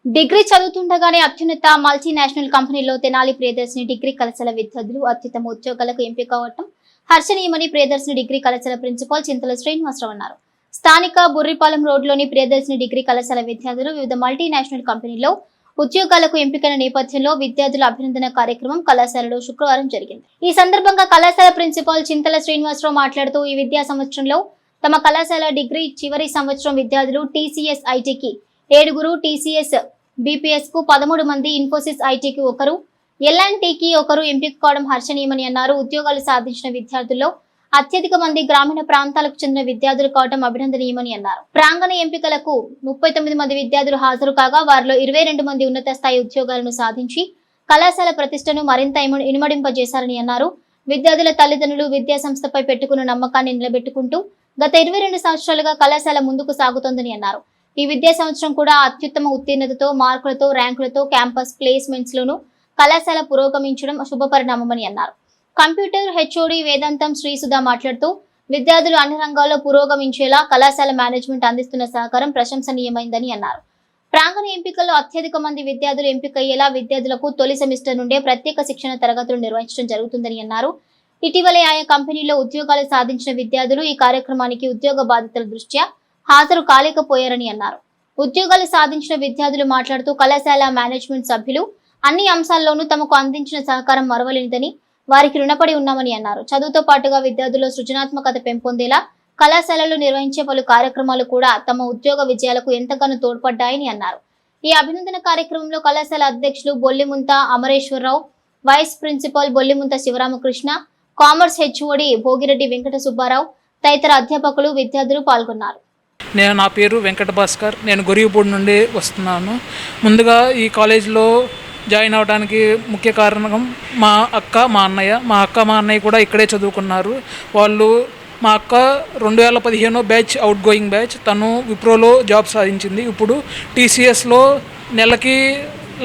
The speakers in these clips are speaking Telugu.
డిగ్రీ చదువుతుండగానే అత్యున్నత మల్టీనేషనల్ కంపెనీలో తెనాలి ప్రియదర్శిని డిగ్రీ కళాశాల విద్యార్థులు అత్యుత్తమ ఉద్యోగాలకు ఎంపిక కావటం హర్షణీయమని ప్రియదర్శిని డిగ్రీ కళాశాల ప్రిన్సిపాల్ చింతల శ్రీనివాసరావు అన్నారు. స్థానిక బుర్రిపాలెం రోడ్లోని ప్రియదర్శిని డిగ్రీ కళాశాల విద్యార్థులు వివిధ మల్టీనేషనల్ కంపెనీల్లో ఉద్యోగాలకు ఎంపికైన నేపథ్యంలో విద్యార్థుల అభినందన కార్యక్రమం కళాశాలలో శుక్రవారం జరిగింది. ఈ సందర్భంగా కళాశాల ప్రిన్సిపాల్ చింతల శ్రీనివాసరావు మాట్లాడుతూ ఈ విద్యా సంవత్సరంలో తమ కళాశాల డిగ్రీ చివరి సంవత్సరం విద్యార్థులు టీసీఎస్ ఐటీకి 7, టీసీఎస్ బీపీఎస్ కు 13 మంది, ఇన్ఫోసిస్ ఐటీకి 1, ఎల్ఎన్టీకి 1 ఎంపిక కావడం హర్షణీయమని అన్నారు. ఉద్యోగాలు సాధించిన విద్యార్థుల్లో అత్యధిక మంది గ్రామీణ ప్రాంతాలకు చెందిన విద్యార్థులు కావడం అభినందనీయమని అన్నారు. ప్రాంగణ ఎంపికలకు 39 మంది విద్యార్థులు హాజరు కాగా వారిలో 22 మంది ఉన్నత స్థాయి ఉద్యోగాలను సాధించి కళాశాల ప్రతిష్టను మరింత ఇనుమడింపజేశారని అన్నారు. విద్యార్థుల తల్లిదండ్రులు విద్యా సంస్థపై పెట్టుకున్న నమ్మకాన్ని నిలబెట్టుకుంటూ గత 22 సంవత్సరాలుగా కళాశాల ముందుకు సాగుతోందని అన్నారు. ఈ విద్యా సంవత్సరం కూడా అత్యుత్తమ ఉత్తీర్ణతతో, మార్కులతో, ర్యాంకులతో క్యాంపస్ ప్లేస్మెంట్స్ లోను కళాశాల పురోగమించడం శుభపరిణామమని అన్నారు. కంప్యూటర్ హెచ్ఓడి వేదాంతం శ్రీసుధ మాట్లాడుతూ విద్యార్థులు అన్ని రంగాల్లో పురోగమించేలా కళాశాల మేనేజ్మెంట్ అందిస్తున్న సహకారం ప్రశంసనీయమైందని అన్నారు. ప్రాంగణ ఎంపికల్లో అత్యధిక మంది విద్యార్థులు ఎంపికయ్యేలా విద్యార్థులకు తొలి సెమిస్టర్ నుండే ప్రత్యేక శిక్షణ తరగతులు నిర్వహించడం జరుగుతుందని అన్నారు. ఇటీవలే ఆయా కంపెనీల్లో ఉద్యోగాలు సాధించిన విద్యార్థులు ఈ కార్యక్రమానికి ఉద్యోగ బాధ్యతల దృష్ట్యా హాజరు కాలేకపోయారని అన్నారు. ఉద్యోగాలు సాధించిన విద్యార్థులు మాట్లాడుతూ కళాశాల మేనేజ్మెంట్ సభ్యులు అన్ని అంశాల్లోనూ తమకు అందించిన సహకారం మరవలేనిదని, వారికి రుణపడి ఉన్నామని అన్నారు. చదువుతో పాటుగా విద్యార్థుల్లో సృజనాత్మకత పెంపొందేలా కళాశాలలో నిర్వహించే పలు కార్యక్రమాలు కూడా తమ ఉద్యోగ విజయాలకు ఎంతగానో తోడ్పడ్డాయని అన్నారు. ఈ అభినందన కార్యక్రమంలో కళాశాల అధ్యక్షులు Bollimunta Amareswararao, vice principal Bollimunta Sivaramakrishna, commerce HOD Bhogireddy Venkata Subbarao తదితర అధ్యాపకులు, విద్యార్థులు పాల్గొన్నారు. నా పేరు వెంకట భాస్కర్. నేను గొరిగిపూడి నుండి వస్తున్నాను. ముందుగా ఈ కాలేజీలో జాయిన్ అవ్వడానికి ముఖ్య కారణం మా అక్క, మా అన్నయ్య. మా అన్నయ్య కూడా ఇక్కడే చదువుకున్నారు. మా అక్క 2015 బ్యాచ్, అవుట్ గోయింగ్ బ్యాచ్. తను విప్రోలో జాబ్ సాధించింది. ఇప్పుడు టీసీఎస్లో నెలకి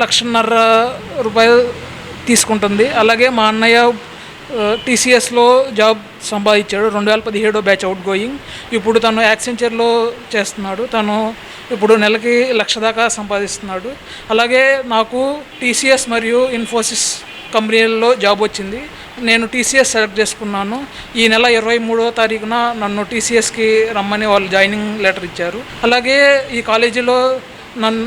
1,50,000 రూపాయలు తీసుకుంటుంది. అలాగే మా అన్నయ్య టీసీఎస్లో జాబ్ సంపాదించాడు, 2017 బ్యాచ్ అవుట్ గోయింగ్. ఇప్పుడు తను యాక్సెంచర్లో చేస్తున్నాడు. తను ఇప్పుడు నెలకి 1,00,000 దాకా సంపాదిస్తున్నాడు. అలాగే నాకు టీసీఎస్ మరియు ఇన్ఫోసిస్ కంపెనీల్లో జాబ్ వచ్చింది. నేను టీసీఎస్ సెలెక్ట్ చేసుకున్నాను. ఈ నెల 23వ తారీఖున నన్ను టీసీఎస్కి రమ్మని వాళ్ళు జాయినింగ్ లెటర్ ఇచ్చారు. అలాగే ఈ కాలేజీలో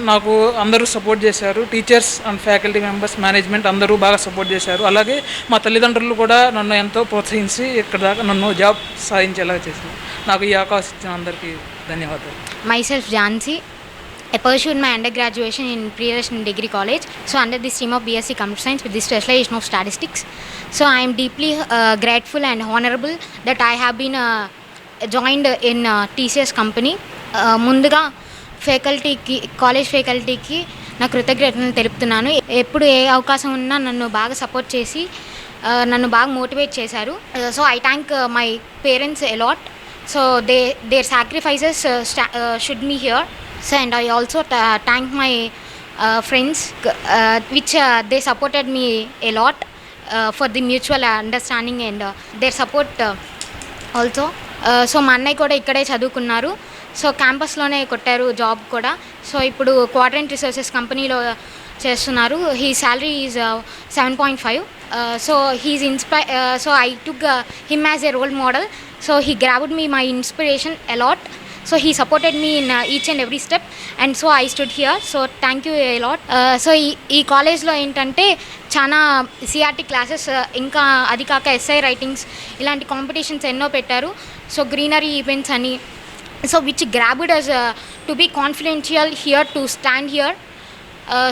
నాకు అందరూ సపోర్ట్ చేశారు. Teachers and faculty members, management అందరూ బాగా సపోర్ట్ చేశారు. అలాగే మా తల్లిదండ్రులు కూడా నన్ను ఎంతో ప్రోత్సహించి ఇక్కడ దాకా నన్ను జాబ్ సాధించేలా చేశారు. నాకు ఈ అవకాశం ఇచ్చిన అందరికీ ధన్యవాదాలు. Myself Jansi. I pursued my undergraduation in Priyadarshan Degree College, so under the stream of BSc Computer Science with the specialization of Statistics. So I am deeply grateful and honorable that I have been joined in TCS company. ముందుగా కాలేజ్ ఫ్యాకల్టీకి నా కృతజ్ఞతలు తెలుపుతున్నాను. ఎప్పుడు ఏ అవకాశం ఉన్నా నన్ను బాగా సపోర్ట్ చేసి నన్ను బాగా మోటివేట్ చేశారు. So I thank my parents a lot. So their sacrifices should be here. So and I also thank my friends which they supported me a lot for the mutual understanding and their support also. So మా అన్నయ్య కూడా ఇక్కడే చదువుకున్నారు. సో క్యాంపస్లోనే కొట్టారు జాబ్ కూడా. సో ఇప్పుడు క్వాడ్రంట్ రిసోర్సెస్ కంపెనీలో చేస్తున్నారు. He salary is 7.5. So he's so I took him as a role model. So he grabbed me my inspiration a lot. So he supported me in each and every step and so I stood here. So thank you a lot. So ఈ కాలేజ్లో ఏంటంటే చాలా సిఆర్టీ క్లాసెస్, ఇంకా అది కాక ఎస్ఐ రైటింగ్స్ ఇలాంటి కాంపిటీషన్స్ ఎన్నో పెట్టారు. సో గ్రీనరీ ఈవెంట్స్ అని, so which grabbed us to be confidential here to stand here.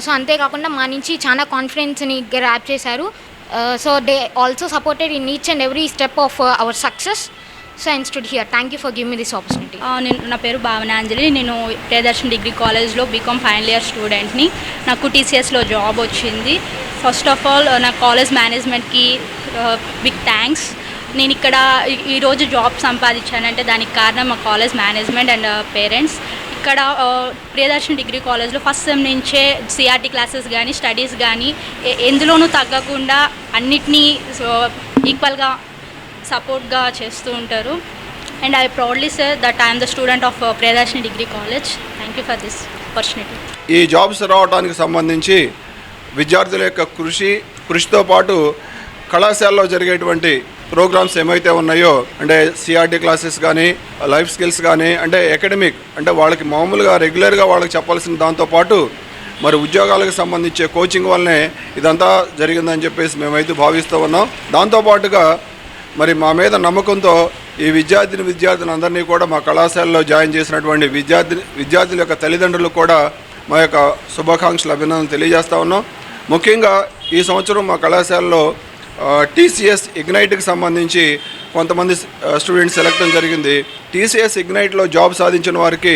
So అంతేకాకుండా మా నుంచి చాలా కాన్ఫిడెన్స్ని గ్రాబ్ చేశారు. So they also supported in each and every step of our success. So I stood here. Thank you for give me this opportunity. నా పేరు భావనాంజలి. నేను ప్రియదర్శన్ డిగ్రీ కాలేజ్లో బీకామ్ ఫైనల్ ఇయర్ స్టూడెంట్ని. నాకు టీసీఎస్లో జాబ్ వచ్చింది. ఫస్ట్ ఆఫ్ ఆల్ నా కాలేజ్ మేనేజ్మెంట్కి బిగ్ థ్యాంక్స్. నేను ఇక్కడ ఈరోజు జాబ్ సంపాదించానంటే దానికి కారణం మా కాలేజ్ మేనేజ్మెంట్ అండ్ పేరెంట్స్. ఇక్కడ ప్రియదర్శన్ డిగ్రీ కాలేజ్లో ఫస్ట్ సెమ్ నుంచే సిఆర్టీ క్లాసెస్ కానీ స్టడీస్ కానీ ఎందులోనూ తగ్గకుండా అన్నిటినీ ఈక్వల్గా సపోర్ట్గా చేస్తూ ఉంటారు. And I proudly say that I'm the student of Priyadarshini degree college. Thank you for this opportunity. ఈ జాబ్స్ రావడానికి సంబంధించి విద్యార్థుల యొక్క కృషితో పాటు కళాశాలలో జరిగేటువంటి ప్రోగ్రామ్స్ ఏమైతే ఉన్నాయో అంటే సిఆర్టీ క్లాసెస్ కానీ లైఫ్ స్కిల్స్ కానీ అంటే అకాడమిక్ అంటే వాళ్ళకి మామూలుగా రెగ్యులర్గా వాళ్ళకి చెప్పాల్సిన దాంతోపాటు మరి ఉద్యోగాలకు సంబంధించే కోచింగ్ వల్లనే ఇదంతా జరిగిందని చెప్పేసి మేమైతే భావిస్తూ ఉన్నాం. దాంతోపాటుగా మరి మా మీద నమ్మకంతో ఈ విద్యార్థులందరినీ కూడా మా కళాశాలలో జాయిన్ చేసినటువంటి విద్యార్థుల యొక్క తల్లిదండ్రులకు కూడా మా యొక్క శుభాకాంక్షలు అభినందనలు తెలియజేస్తూ ఉన్నాం. ముఖ్యంగా ఈ సంవత్సరం మా కళాశాలలో టీసీఎస్ ఇగ్నైట్కి సంబంధించి కొంతమంది స్టూడెంట్స్ సెలెక్ట్ జరిగింది. టీసీఎస్ ఇగ్నైట్లో జాబ్ సాధించిన వారికి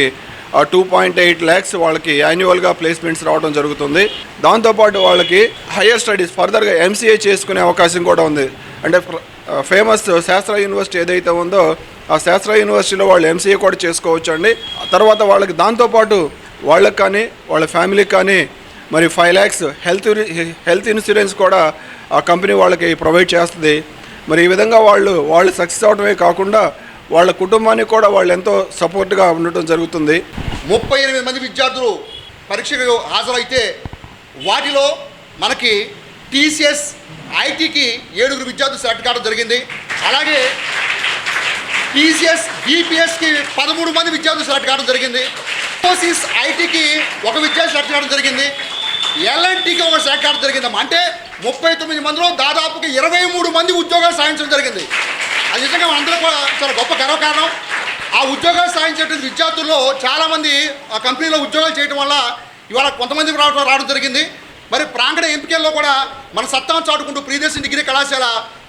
2.8 lakhs వాళ్ళకి యాన్యువల్గా ప్లేస్మెంట్స్ రావడం జరుగుతుంది. దాంతోపాటు వాళ్ళకి హయ్యర్ స్టడీస్ ఫర్దర్గా ఎంసీఏ చేసుకునే అవకాశం కూడా ఉంది. అంటే ఫేమస్ శాస్త్ర యూనివర్సిటీ ఏదైతే ఉందో ఆ శాస్త్ర యూనివర్సిటీలో వాళ్ళు ఎంసీఏ కూడా చేసుకోవచ్చు అండి. తర్వాత వాళ్ళకి దాంతోపాటు వాళ్ళకి కానీ వాళ్ళ ఫ్యామిలీకి కానీ మరి 5 lakhs హెల్త్ ఇన్సూరెన్స్ కూడా ఆ కంపెనీ వాళ్ళకి ప్రొవైడ్ చేస్తుంది. మరి ఈ విధంగా వాళ్ళు సక్సెస్ అవడమే కాకుండా వాళ్ళ కుటుంబానికి కూడా వాళ్ళు ఎంతో సపోర్ట్గా ఉండటం జరుగుతుంది. 38 మంది విద్యార్థులు పరీక్షకు హాజరైతే వాటిలో మనకి టీసీఎస్ ఐటీకి 7 విద్యార్థులు సెలెక్ట్ కావడం జరిగింది. అలాగే టీసీఎస్ బీపీఎస్కి 13 మంది విద్యార్థులు సెలెక్ట్ కావడం జరిగింది. ఇన్ఫోసిస్ ఐటీకి 1 విద్యార్థి సెలెక్ట్ కావడం జరిగింది. ఎల్ఎన్టీకి 1 సెలెక్ట్ కావడం జరిగిందమ్మా. అంటే 39 మందిలో దాదాపుగా 23 మంది ఉద్యోగాలు సాధించడం జరిగింది. అది నిజంగా మనందరూ కూడా చాలా గొప్ప గర్వకారణం. ఆ ఉద్యోగాలు సాధించేటువంటి విద్యార్థుల్లో చాలామంది ఆ కంపెనీలో ఉద్యోగాలు చేయడం వల్ల ఇవాళ కొంతమంది రావడం జరిగింది. మరి ప్రాంగణ ఎంపికల్లో కూడా మన సత్తాను చాటుకుంటూ ప్రియదర్శిని డిగ్రీ కళాశాల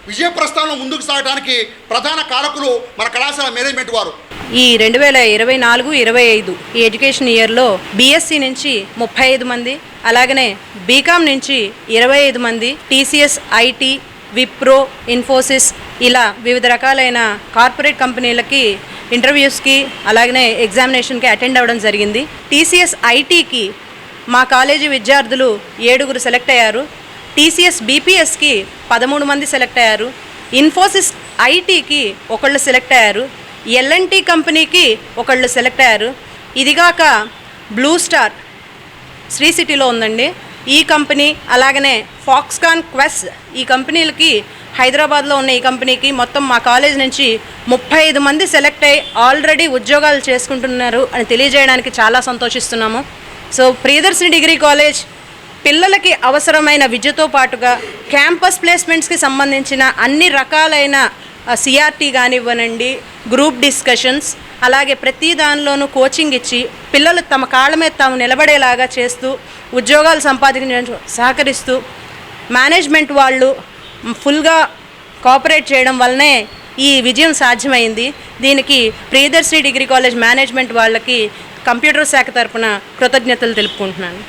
విజయ ప్రస్థానంలో ముందుకు సాగడానికి ప్రధాన కారకులు మన కళాశాల మేనేజ్మెంట్ వారు. ఈ 2024-25 ఈ ఎడ్యుకేషన్ ఇయర్లో బీఎస్సీ నుంచి 35 మంది, అలాగనే బీకామ్ నుంచి 25 మంది, టీసీఎస్ ఐటీ, విప్రో, ఇన్ఫోసిస్ ఇలా వివిధ రకాలైన కార్పొరేట్ కంపెనీలకి ఇంటర్వ్యూస్కి అలాగనే ఎగ్జామినేషన్కి అటెండ్ అవ్వడం జరిగింది. టీసీఎస్ ఐటీకి మా కాలేజీ విద్యార్థులు 7 సెలెక్ట్ అయ్యారు. టీసీఎస్ బీపీఎస్కి 13 మంది సెలెక్ట్ అయ్యారు. ఇన్ఫోసిస్ ఐటీకి 1 సెలెక్ట్ అయ్యారు. ఎల్ఎన్టీ కంపెనీకి 1 సెలెక్ట్ అయ్యారు. ఇదిగాక బ్లూ స్టార్ శ్రీ సిటీలో ఉందండి ఈ కంపెనీ, అలాగనే ఫాక్స్కాన్ క్వెస్ ఈ కంపెనీలకి హైదరాబాద్లో ఉన్న ఈ కంపెనీకి మొత్తం మా కాలేజ్ నుంచి 35 మంది సెలెక్ట్ అయ్యి ఆల్రెడీ ఉద్యోగాలు చేసుకుంటున్నారు అని తెలియజేయడానికి చాలా సంతోషిస్తున్నాము. సో ప్రియదర్శిని డిగ్రీ కాలేజ్ పిల్లలకి అవసరమైన విద్యతో పాటుగా క్యాంపస్ ప్లేస్మెంట్స్కి సంబంధించిన అన్ని రకాలైన సిఆర్టీ కానివ్వనండి, గ్రూప్ డిస్కషన్స్, అలాగే ప్రతి దానిలోనూ కోచింగ్ ఇచ్చి పిల్లలు తమ కాళ్ళ మీద తాము నిలబడేలాగా చేస్తూ ఉద్యోగాలు సంపాదించడానికి సహకరిస్తూ మేనేజ్మెంట్ వాళ్ళు ఫుల్గా కోఆపరేట్ చేయడం వల్లనే ఈ విజయం సాధ్యమైంది. దీనికి ప్రియదర్శిని డిగ్రీ కాలేజ్ మేనేజ్మెంట్ వాళ్ళకి కంప్యూటర్ శాఖ తరపున కృతజ్ఞతలు తెలుపుకుంటున్నాను.